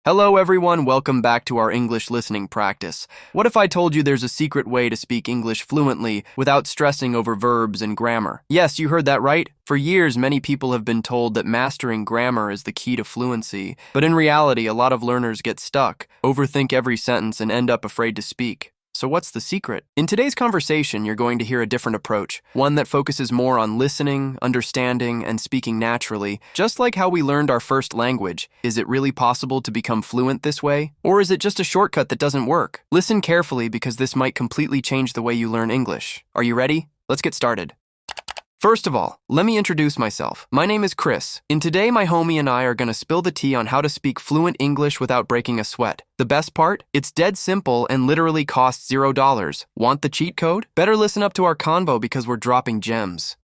Hello everyone, welcome back to our English listening practice. What if I told you there's a secret way to speak English fluently without stressing over verbs and grammar? Yes, you heard that right. For years, many people have been told that mastering grammar is the key to fluency. But in reality, a lot of learners get stuck, overthink every sentence, and end up afraid to speak. So what's the secret? In today's conversation, you're going to hear a different approach, one that focuses more on listening, understanding, and speaking naturally. Just like how we learned our first language, is it really possible to become fluent this way? Or is it just a shortcut that doesn't work? Listen carefully because this might completely change the way you learn English. Are you ready? Let's get started. First of all, let me introduce myself. My name is Chris, and today my homie and I are going to spill the tea on how to speak fluent English without breaking a sweat. The best part? It's dead simple and literally costs $0. Want the cheat code? Better listen up to our convo because we're dropping gems.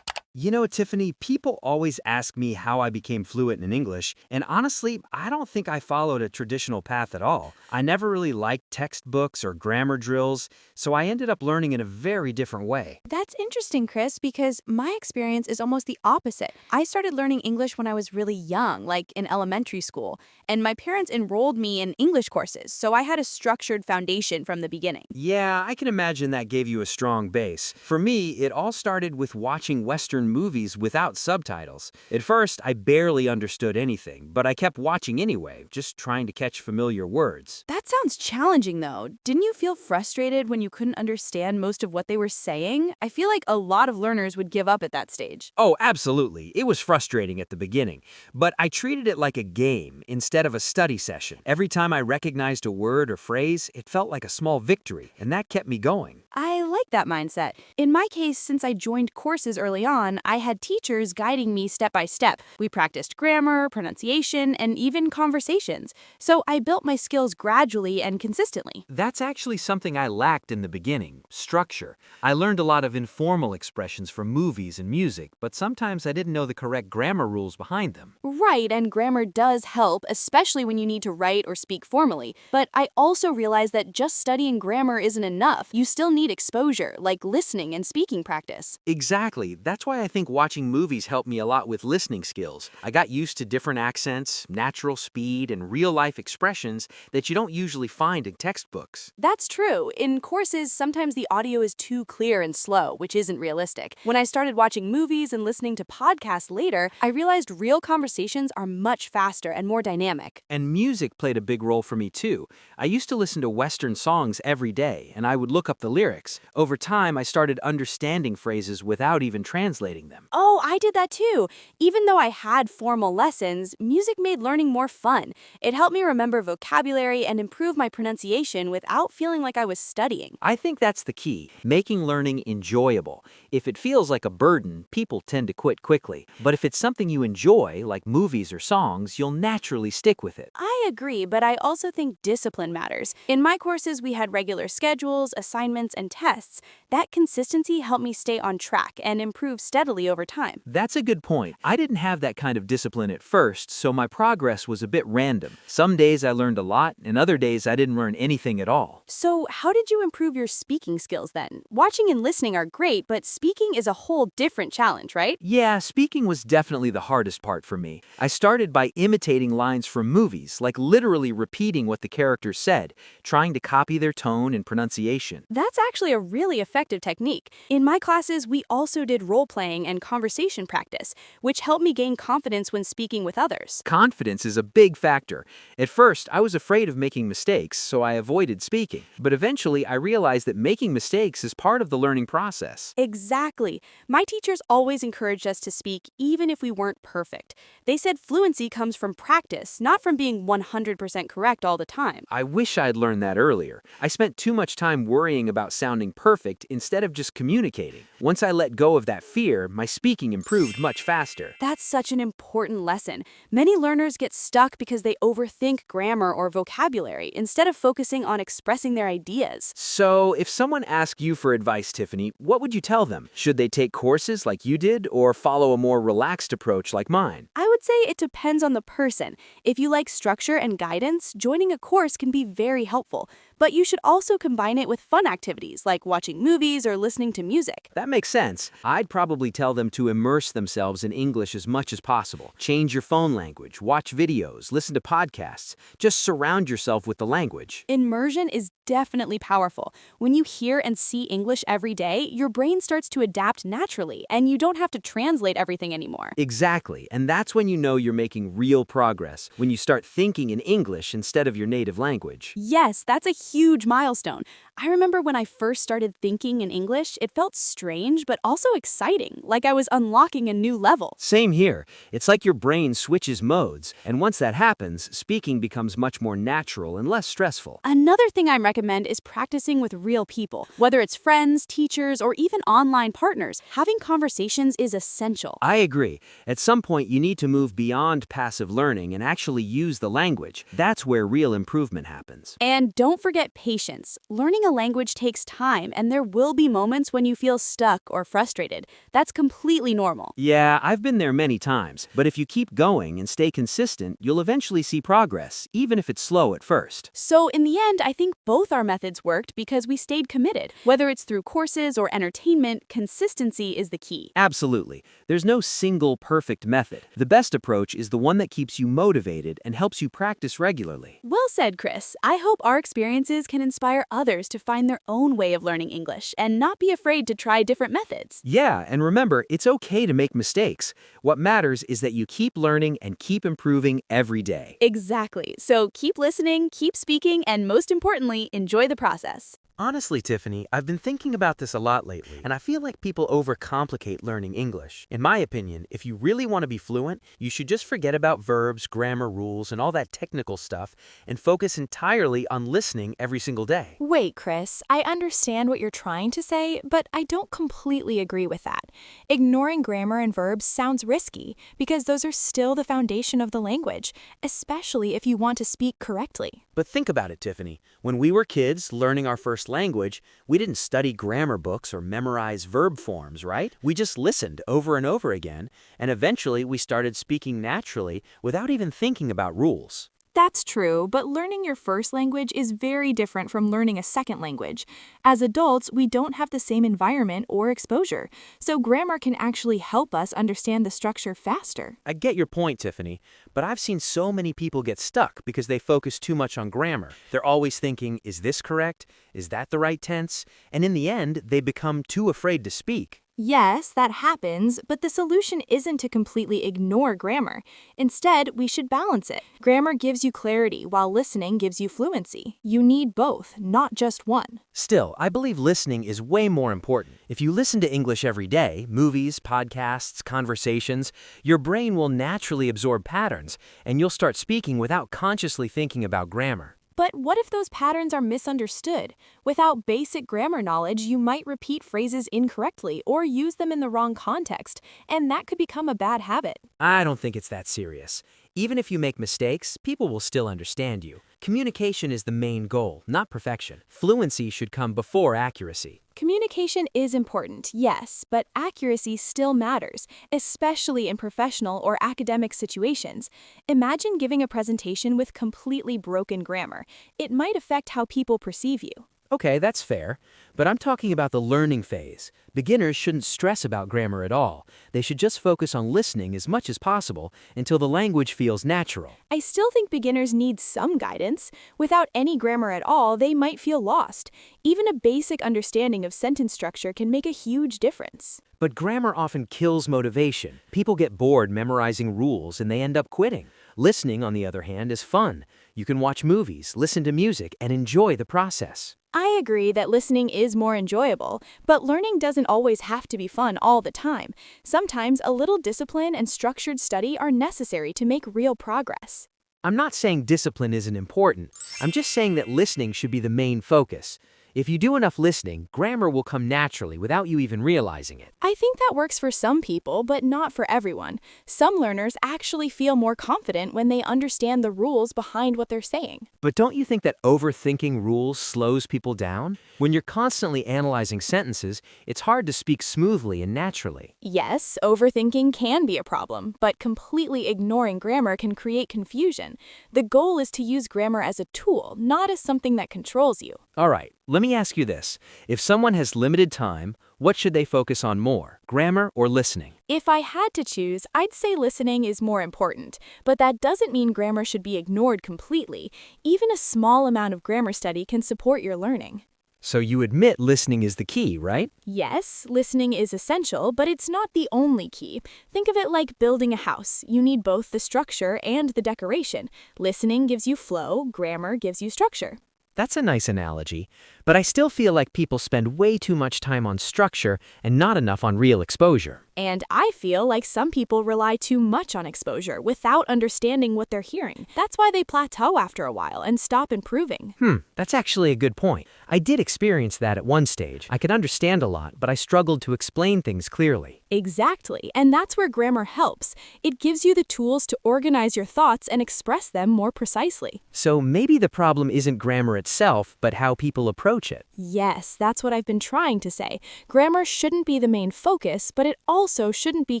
You know, Tiffany, people always ask me how I became fluent in English, and honestly, I don't think I followed a traditional path at all. I never really liked textbooks or grammar drills, so I ended up learning in a very different way. That's interesting, Chris, because my experience is almost the opposite. I started learning English when I was really young, like in elementary school, and my parents enrolled me in English courses, so I had a structured foundation from the beginning. Yeah, I can imagine that gave you a strong base. For me, it all started with watching Western movies without subtitles. At first, I barely understood anything, but I kept watching anyway, just trying to catch familiar words. That sounds challenging, though. Didn't you feel frustrated when you couldn't understand most of what they were saying? I feel like a lot of learners would give up at that stage. Oh, absolutely. It was frustrating at the beginning, but I treated it like a game instead of a study session. Every time I recognized a word or phrase, it felt like a small victory, and that kept me going. I like that mindset. In my case, since I joined courses early on, I had teachers guiding me step by step. We practiced grammar, pronunciation, and even conversations. So I built my skills gradually and consistently. That's actually something I lacked in the beginning, structure. I learned a lot of informal expressions from movies and music, but sometimes I didn't know the correct grammar rules behind them. Right, and grammar does help, especially when you need to write or speak formally. But I also realized that just studying grammar isn't enough. You still need exposure, like listening and speaking practice. Exactly. That's why I think watching movies helped me a lot with listening skills. I got used to different accents, natural speed, and real-life expressions that you don't usually find in textbooks. That's true. In courses, sometimes the audio is too clear and slow, which isn't realistic. When I started watching movies and listening to podcasts later, I realized real conversations are much faster and more dynamic. And music played a big role for me too. I used to listen to Western songs every day, and I would look up the lyrics. Over time, I started understanding phrases without even translating them. Oh, I did that too. Even though I had formal lessons, music made learning more fun. It helped me remember vocabulary and improve my pronunciation without feeling like I was studying. I think that's the key, making learning enjoyable. If it feels like a burden, people tend to quit quickly. But if it's something you enjoy, like movies or songs, you'll naturally stick with it. I agree, but I also think discipline matters. In my courses, we had regular schedules, assignments, and tests. That consistency helped me stay on track and improve steadily over time. That's a good point. I didn't have that kind of discipline at first, so my progress was a bit random. Some days I learned a lot, and other days I didn't learn anything at all. So, how did you improve your speaking skills then? Watching and listening are great, but speaking is a whole different challenge, right? Yeah, speaking was definitely the hardest part for me. I started by imitating lines from movies, like literally repeating what the characters said, trying to copy their tone and pronunciation. That's actually a really effective technique. In my classes, we also did role-playing and conversation practice, which helped me gain confidence when speaking with others. Confidence is a big factor. At first, I was afraid of making mistakes, so I avoided speaking. But eventually, I realized that making mistakes is part of the learning process. Exactly. My teachers always encouraged us to speak even if we weren't perfect. They said fluency comes from practice, not from being 100% correct all the time. I wish I'd learned that earlier. I spent too much time worrying about sounding perfect instead of just communicating. Once I let go of that fear, my speaking improved much faster. That's such an important lesson. Many learners get stuck because they overthink grammar or vocabulary instead of focusing on expressing their ideas. So, if someone asked you for advice, Tiffany, what would you tell them? Should they take courses like you did or follow a more relaxed approach like mine? I would say it depends on the person. If you like structure and guidance, joining a course can be very helpful. But you should also combine it with fun activities like watching movies or listening to music. That makes sense. I'd probably tell them to immerse themselves in English as much as possible. Change your phone language, watch videos, listen to podcasts. Just surround yourself with the language. Immersion is definitely powerful. When you hear and see English every day, your brain starts to adapt naturally, and you don't have to translate everything anymore. Exactly, and that's when you know you're making real progress, when you start thinking in English instead of your native language. Yes, that's a huge milestone. I remember when I first started thinking in English, it felt strange but also exciting, like I was unlocking a new level. Same here. It's like your brain switches modes, and once that happens, speaking becomes much more natural and less stressful. Another thing I recommend is practicing with real people. Whether it's friends, teachers, or even online partners, having conversations is essential. I agree. At some point, you need to move beyond passive learning and actually use the language. That's where real improvement happens. And don't forget patience. Learning a language takes time, and there will be moments when you feel stuck or frustrated. That's completely normal. Yeah, I've been there many times, but if you keep going and stay consistent, you'll eventually see progress, even if it's slow at first. So in the end, I think both our methods worked because we stayed committed. Whether it's through courses or entertainment, consistency is the key. Absolutely. There's no single perfect method. The best approach is the one that keeps you motivated and helps you practice regularly. Well said, Chris. I hope our experiences can inspire others to find their own way of learning English and not be afraid to try different methods. Yeah, and remember, it's okay to make mistakes. What matters is that you keep learning and keep improving every day. Exactly. So keep listening, keep speaking, and most importantly, enjoy the process. Honestly, Tiffany, I've been thinking about this a lot lately, and I feel like people overcomplicate learning English. In my opinion, if you really want to be fluent, you should just forget about verbs, grammar rules, and all that technical stuff, and focus entirely on listening every single day. Wait, Chris, I understand what you're trying to say, but I don't completely agree with that. Ignoring grammar and verbs sounds risky, because those are still the foundation of the language, especially if you want to speak correctly. But think about it, Tiffany. When we were kids learning our first language, we didn't study grammar books or memorize verb forms, right? We just listened over and over again, and eventually we started speaking naturally without even thinking about rules. That's true, but learning your first language is very different from learning a second language. As adults, we don't have the same environment or exposure, so grammar can actually help us understand the structure faster. I get your point, Tiffany, but I've seen so many people get stuck because they focus too much on grammar. They're always thinking, is this correct? Is that the right tense? And in the end, they become too afraid to speak. Yes, that happens, but the solution isn't to completely ignore grammar. Instead, we should balance it. Grammar gives you clarity, while listening gives you fluency. You need both, not just one. Still, I believe listening is way more important. If you listen to English every day, movies, podcasts, conversations, your brain will naturally absorb patterns, and you'll start speaking without consciously thinking about grammar. But what if those patterns are misunderstood? Without basic grammar knowledge, you might repeat phrases incorrectly or use them in the wrong context, and that could become a bad habit. I don't think it's that serious. Even if you make mistakes, people will still understand you. Communication is the main goal, not perfection. Fluency should come before accuracy. Communication is important, yes, but accuracy still matters, especially in professional or academic situations. Imagine giving a presentation with completely broken grammar. It might affect how people perceive you. Okay, that's fair, but I'm talking about the learning phase. Beginners shouldn't stress about grammar at all. They should just focus on listening as much as possible until the language feels natural. I still think beginners need some guidance. Without any grammar at all, they might feel lost. Even a basic understanding of sentence structure can make a huge difference. But grammar often kills motivation. People get bored memorizing rules and they end up quitting. Listening, on the other hand, is fun. You can watch movies, listen to music, and enjoy the process. I agree that listening is more enjoyable, but learning doesn't always have to be fun all the time. Sometimes a little discipline and structured study are necessary to make real progress. I'm not saying discipline isn't important. I'm just saying that listening should be the main focus. If you do enough listening, grammar will come naturally without you even realizing it. I think that works for some people, but not for everyone. Some learners actually feel more confident when they understand the rules behind what they're saying. But don't you think that overthinking rules slows people down? When you're constantly analyzing sentences, it's hard to speak smoothly and naturally. Yes, overthinking can be a problem, but completely ignoring grammar can create confusion. The goal is to use grammar as a tool, not as something that controls you. All right, let me ask you this. If someone has limited time, what should they focus on more, grammar or listening? If I had to choose, I'd say listening is more important, but that doesn't mean grammar should be ignored completely. Even a small amount of grammar study can support your learning. So you admit listening is the key, right? Yes, listening is essential, but it's not the only key. Think of it like building a house. You need both the structure and the decoration. Listening gives you flow, grammar gives you structure. That's a nice analogy, but I still feel like people spend way too much time on structure and not enough on real exposure. And I feel like some people rely too much on exposure without understanding what they're hearing. That's why they plateau after a while and stop improving. That's actually a good point. I did experience that at one stage. I could understand a lot, but I struggled to explain things clearly. Exactly, and that's where grammar helps. It gives you the tools to organize your thoughts and express them more precisely. So maybe the problem isn't grammar itself, but how people approach it. Yes, that's what I've been trying to say. Grammar shouldn't be the main focus, but it also shouldn't be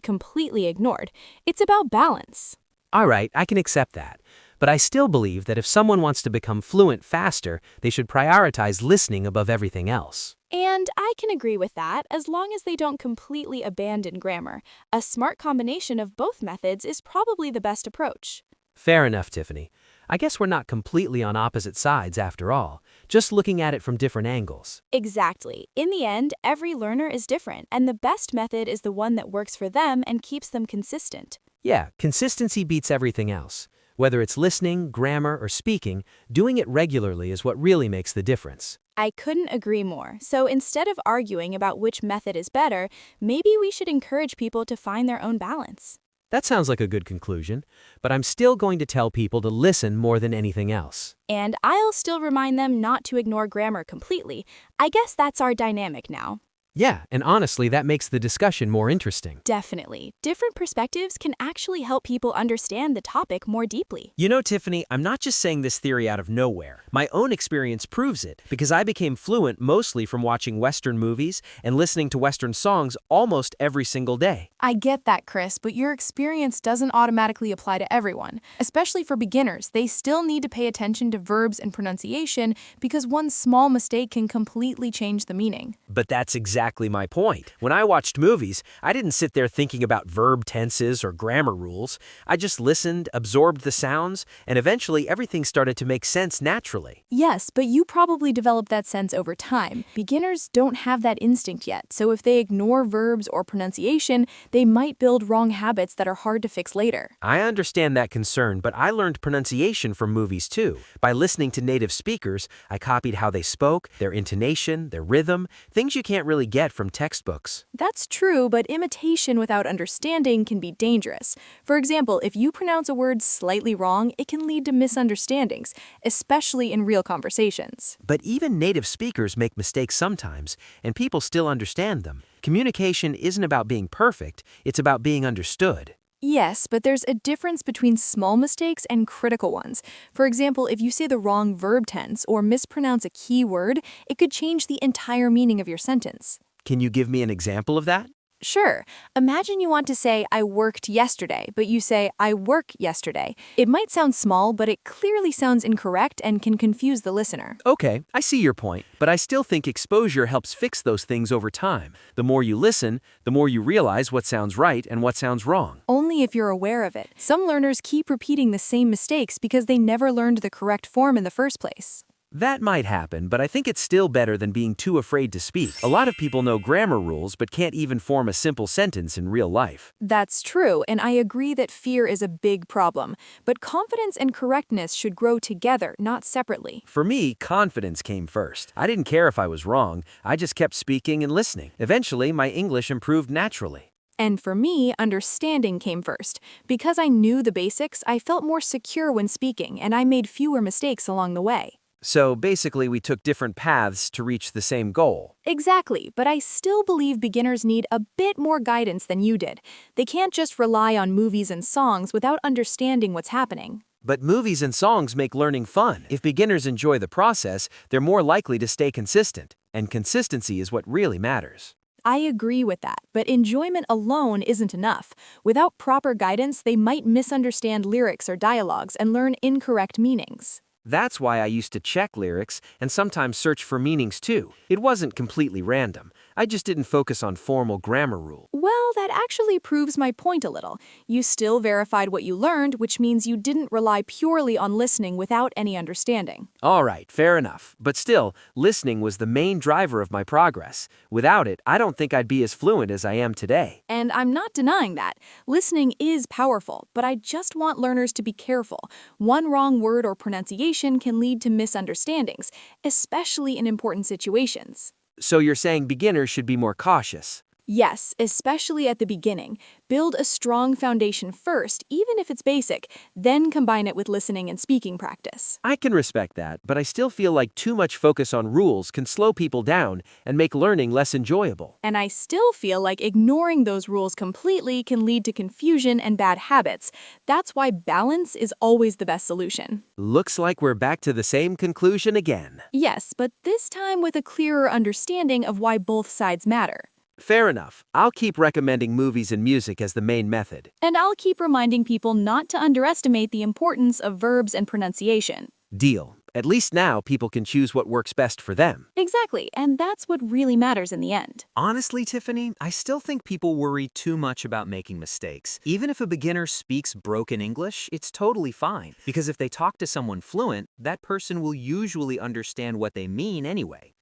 completely ignored. It's about balance. All right, I can accept that. But I still believe that if someone wants to become fluent faster, they should prioritize listening above everything else. And I can agree with that, as long as they don't completely abandon grammar. A smart combination of both methods is probably the best approach. Fair enough, Tiffany. I guess we're not completely on opposite sides after all, just looking at it from different angles. Exactly. In the end, every learner is different, and the best method is the one that works for them and keeps them consistent. Yeah, consistency beats everything else. Whether it's listening, grammar, or speaking, doing it regularly is what really makes the difference. I couldn't agree more. So instead of arguing about which method is better, maybe we should encourage people to find their own balance. That sounds like a good conclusion, but I'm still going to tell people to listen more than anything else. And I'll still remind them not to ignore grammar completely. I guess that's our dynamic now. Yeah, and honestly, that makes the discussion more interesting. Definitely. Different perspectives can actually help people understand the topic more deeply. You know, Tiffany, I'm not just saying this theory out of nowhere. My own experience proves it, because I became fluent mostly from watching Western movies and listening to Western songs almost every single day. I get that, Chris, but your experience doesn't automatically apply to everyone. Especially for beginners, they still need to pay attention to verbs and pronunciation because one small mistake can completely change the meaning. But that's exactly my point. When I watched movies, I didn't sit there thinking about verb tenses or grammar rules. I just listened, absorbed the sounds, and eventually everything started to make sense naturally. Yes, but you probably developed that sense over time. Beginners don't have that instinct yet, so if they ignore verbs or pronunciation, they might build wrong habits that are hard to fix later. I understand that concern, but I learned pronunciation from movies too. By listening to native speakers, I copied how they spoke, their intonation, their rhythm, things you can't really get from textbooks. That's true, but imitation without understanding can be dangerous. For example, if you pronounce a word slightly wrong, it can lead to misunderstandings, especially in real conversations. But even native speakers make mistakes sometimes, and people still understand them. Communication isn't about being perfect, it's about being understood. Yes, but there's a difference between small mistakes and critical ones. For example, if you say the wrong verb tense or mispronounce a key word, it could change the entire meaning of your sentence. Can you give me an example of that? Sure. Imagine you want to say, I worked yesterday, but you say, I work yesterday. It might sound small, but it clearly sounds incorrect and can confuse the listener. Okay, I see your point, but I still think exposure helps fix those things over time. The more you listen, the more you realize what sounds right and what sounds wrong. Only if you're aware of it. Some learners keep repeating the same mistakes because they never learned the correct form in the first place. That might happen, but I think it's still better than being too afraid to speak. A lot of people know grammar rules but can't even form a simple sentence in real life. That's true, and I agree that fear is a big problem. But confidence and correctness should grow together, not separately. For me, confidence came first. I didn't care if I was wrong, I just kept speaking and listening. Eventually, my English improved naturally. And for me, understanding came first. Because I knew the basics, I felt more secure when speaking, and I made fewer mistakes along the way. So basically, we took different paths to reach the same goal. Exactly, but I still believe beginners need a bit more guidance than you did. They can't just rely on movies and songs without understanding what's happening. But movies and songs make learning fun. If beginners enjoy the process, they're more likely to stay consistent. And consistency is what really matters. I agree with that, but enjoyment alone isn't enough. Without proper guidance, they might misunderstand lyrics or dialogues and learn incorrect meanings. That's why I used to check lyrics and sometimes search for meanings too. It wasn't completely random. I just didn't focus on formal grammar rules. Well, that actually proves my point a little. You still verified what you learned, which means you didn't rely purely on listening without any understanding. All right, fair enough. But still, listening was the main driver of my progress. Without it, I don't think I'd be as fluent as I am today. And I'm not denying that. Listening is powerful, but I just want learners to be careful. One wrong word or pronunciation can lead to misunderstandings, especially in important situations. So you're saying beginners should be more cautious. Yes, especially at the beginning. Build a strong foundation first, even if it's basic, then combine it with listening and speaking practice. I can respect that, but I still feel like too much focus on rules can slow people down and make learning less enjoyable. And I still feel like ignoring those rules completely can lead to confusion and bad habits. That's why balance is always the best solution. Looks like we're back to the same conclusion again. Yes, but this time with a clearer understanding of why both sides matter. Fair enough. I'll keep recommending movies and music as the main method. And I'll keep reminding people not to underestimate the importance of verbs and pronunciation. Deal. At least now people can choose what works best for them. Exactly, and that's what really matters in the end. Honestly, Tiffany, I still think people worry too much about making mistakes. Even if a beginner speaks broken English, it's totally fine. Because if they talk to someone fluent, that person will usually understand what they mean anyway.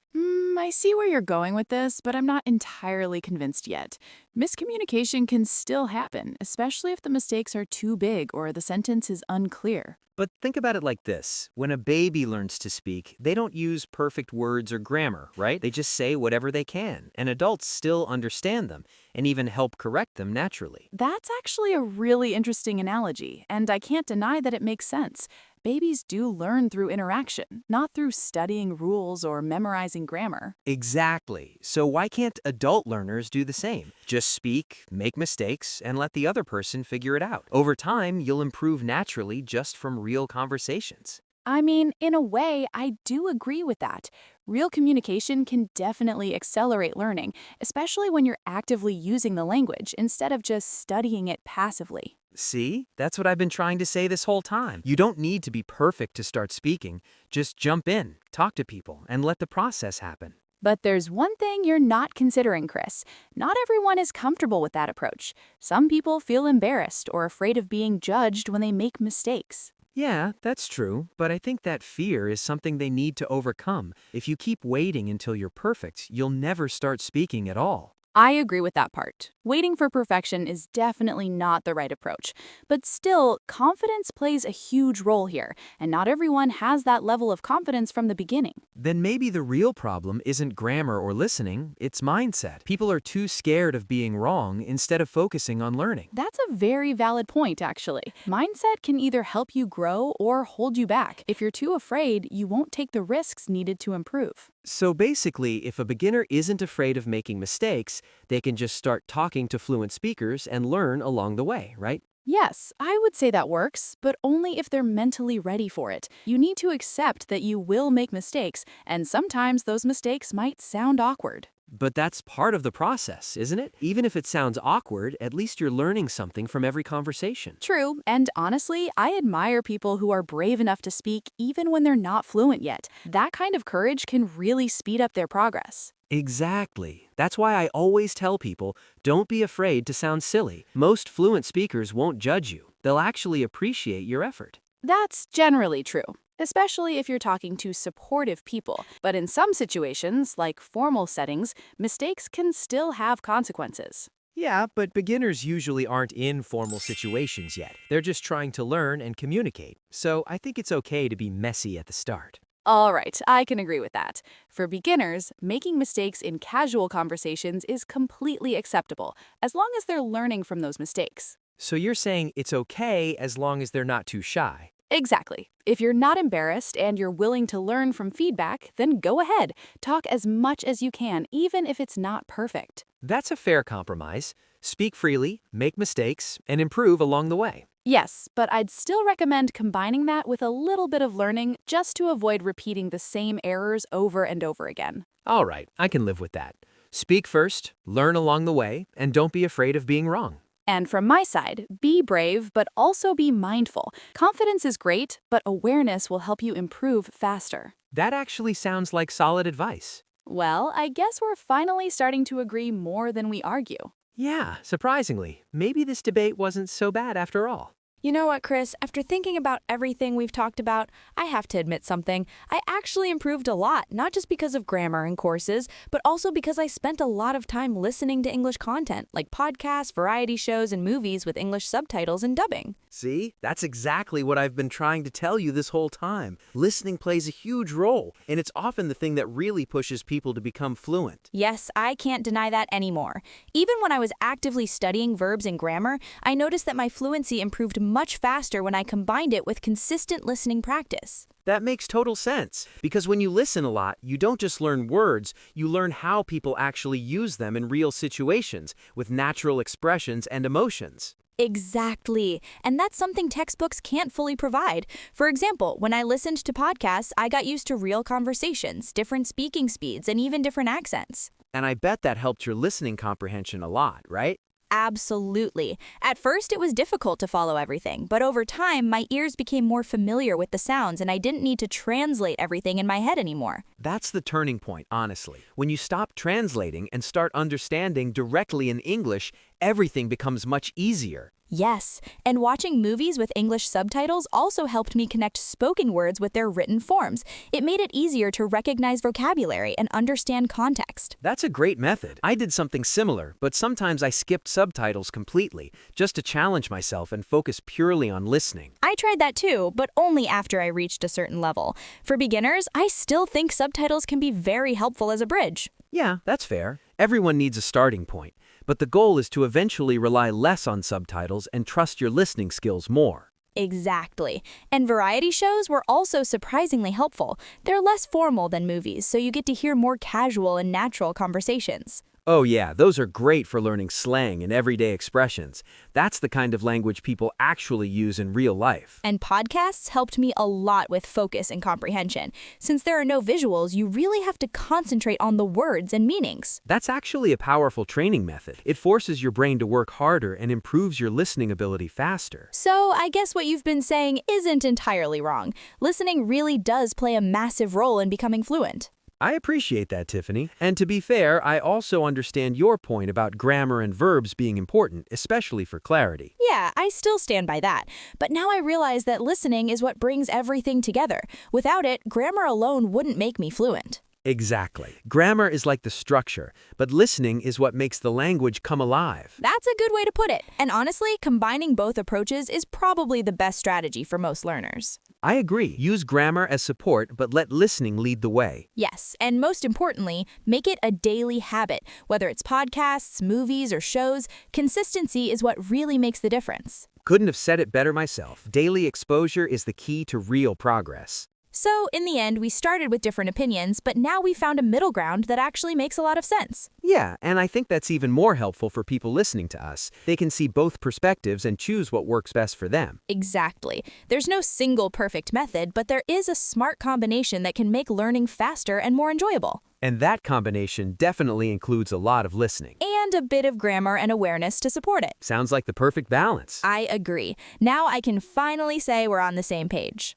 I see where you're going with this, but I'm not entirely convinced yet. Miscommunication can still happen, especially if the mistakes are too big or the sentence is unclear. But think about it like this. When a baby learns to speak, they don't use perfect words or grammar, right? They just say whatever they can, and adults still understand them and even help correct them naturally. That's actually a really interesting analogy, and I can't deny that it makes sense. Babies do learn through interaction, not through studying rules or memorizing grammar. Exactly. So why can't adult learners do the same? Just speak, make mistakes, and let the other person figure it out. Over time, you'll improve naturally just from real conversations. I mean, in a way, I do agree with that. Real communication can definitely accelerate learning, especially when you're actively using the language instead of just studying it passively. See? That's what I've been trying to say this whole time. You don't need to be perfect to start speaking. Just jump in, talk to people, and let the process happen. But there's one thing you're not considering, Chris. Not everyone is comfortable with that approach. Some people feel embarrassed or afraid of being judged when they make mistakes. Yeah, that's true, but I think that fear is something they need to overcome. If you keep waiting until you're perfect, you'll never start speaking at all. I agree with that part. Waiting for perfection is definitely not the right approach. But still, confidence plays a huge role here, and not everyone has that level of confidence from the beginning. Then maybe the real problem isn't grammar or listening, it's mindset. People are too scared of being wrong instead of focusing on learning. That's a very valid point, actually. Mindset can either help you grow or hold you back. If you're too afraid, you won't take the risks needed to improve. So basically, if a beginner isn't afraid of making mistakes, they can just start talking to fluent speakers and learn along the way, right? Yes, I would say that works, but only if they're mentally ready for it. You need to accept that you will make mistakes, and sometimes those mistakes might sound awkward. But that's part of the process, isn't it? Even if it sounds awkward, at least you're learning something from every conversation. True, and honestly, I admire people who are brave enough to speak even when they're not fluent yet. That kind of courage can really speed up their progress. Exactly. That's why I always tell people, don't be afraid to sound silly. Most fluent speakers won't judge you. They'll actually appreciate your effort. That's generally true, especially if you're talking to supportive people. But in some situations, like formal settings, mistakes can still have consequences. Yeah, but beginners usually aren't in formal situations yet. They're just trying to learn and communicate. So I think it's okay to be messy at the start. All right, I can agree with that. For beginners, making mistakes in casual conversations is completely acceptable, as long as they're learning from those mistakes. So you're saying it's okay as long as they're not too shy. Exactly. If you're not embarrassed and you're willing to learn from feedback, then go ahead. Talk as much as you can, even if it's not perfect. That's a fair compromise. Speak freely, make mistakes, and improve along the way. Yes, but I'd still recommend combining that with a little bit of learning just to avoid repeating the same errors over and over again. All right, I can live with that. Speak first, learn along the way, and don't be afraid of being wrong. And from my side, be brave, but also be mindful. Confidence is great, but awareness will help you improve faster. That actually sounds like solid advice. Well, I guess we're finally starting to agree more than we argue. Yeah, surprisingly, maybe this debate wasn't so bad after all. You know what, Chris? After thinking about everything we've talked about, I have to admit something. I actually improved a lot, not just because of grammar and courses, but also because I spent a lot of time listening to English content, like podcasts, variety shows, and movies with English subtitles and dubbing. See, that's exactly what I've been trying to tell you this whole time. Listening plays a huge role, and it's often the thing that really pushes people to become fluent. Yes, I can't deny that anymore. Even when I was actively studying verbs and grammar, I noticed that my fluency improved much faster when I combined it with consistent listening practice. That makes total sense, because when you listen a lot, you don't just learn words, you learn how people actually use them in real situations, with natural expressions and emotions. Exactly. And that's something textbooks can't fully provide. For example, when I listened to podcasts, I got used to real conversations, different speaking speeds, and even different accents. And I bet that helped your listening comprehension a lot, right? Absolutely. At first, it was difficult to follow everything, but over time, my ears became more familiar with the sounds and I didn't need to translate everything in my head anymore. That's the turning point, honestly. When you stop translating and start understanding directly in English, everything becomes much easier. Yes, and watching movies with English subtitles also helped me connect spoken words with their written forms. It made it easier to recognize vocabulary and understand context. That's a great method. I did something similar, but sometimes I skipped subtitles completely, just to challenge myself and focus purely on listening. I tried that too, but only after I reached a certain level. For beginners, I still think subtitles can be very helpful as a bridge. Yeah, that's fair. Everyone needs a starting point, but the goal is to eventually rely less on subtitles and trust your listening skills more. Exactly. And variety shows were also surprisingly helpful. They're less formal than movies, so you get to hear more casual and natural conversations. Oh yeah, those are great for learning slang and everyday expressions. That's the kind of language people actually use in real life. And podcasts helped me a lot with focus and comprehension. Since there are no visuals, you really have to concentrate on the words and meanings. That's actually a powerful training method. It forces your brain to work harder and improves your listening ability faster. So I guess what you've been saying isn't entirely wrong. Listening really does play a massive role in becoming fluent. I appreciate that, Tiffany. And to be fair, I also understand your point about grammar and verbs being important, especially for clarity. Yeah, I still stand by that. But now I realize that listening is what brings everything together. Without it, grammar alone wouldn't make me fluent. Exactly. Grammar is like the structure, but listening is what makes the language come alive. That's a good way to put it. And honestly, combining both approaches is probably the best strategy for most learners. I agree. Use grammar as support, but let listening lead the way. Yes, and most importantly, make it a daily habit. Whether it's podcasts, movies, or shows, consistency is what really makes the difference. Couldn't have said it better myself. Daily exposure is the key to real progress. So, in the end, we started with different opinions, but now we found a middle ground that actually makes a lot of sense. Yeah, and I think that's even more helpful for people listening to us. They can see both perspectives and choose what works best for them. Exactly. There's no single perfect method, but there is a smart combination that can make learning faster and more enjoyable. And that combination definitely includes a lot of listening. And a bit of grammar and awareness to support it. Sounds like the perfect balance. I agree. Now I can finally say we're on the same page.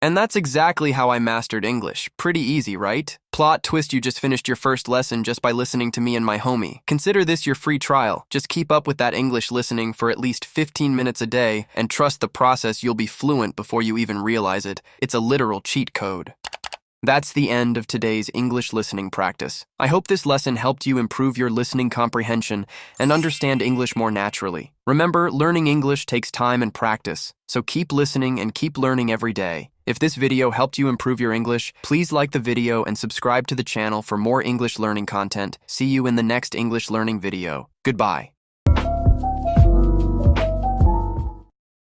And that's exactly how I mastered English. Pretty easy, right? Plot twist, you just finished your first lesson just by listening to me and my homie. Consider this your free trial. Just keep up with that English listening for at least 15 minutes a day and trust the process, you'll be fluent before you even realize it. It's a literal cheat code. That's the end of today's English listening practice. I hope this lesson helped you improve your listening comprehension and understand English more naturally. Remember, learning English takes time and practice, so keep listening and keep learning every day. If this video helped you improve your English, please like the video and subscribe to the channel for more English learning content. See you in the next English learning video. Goodbye.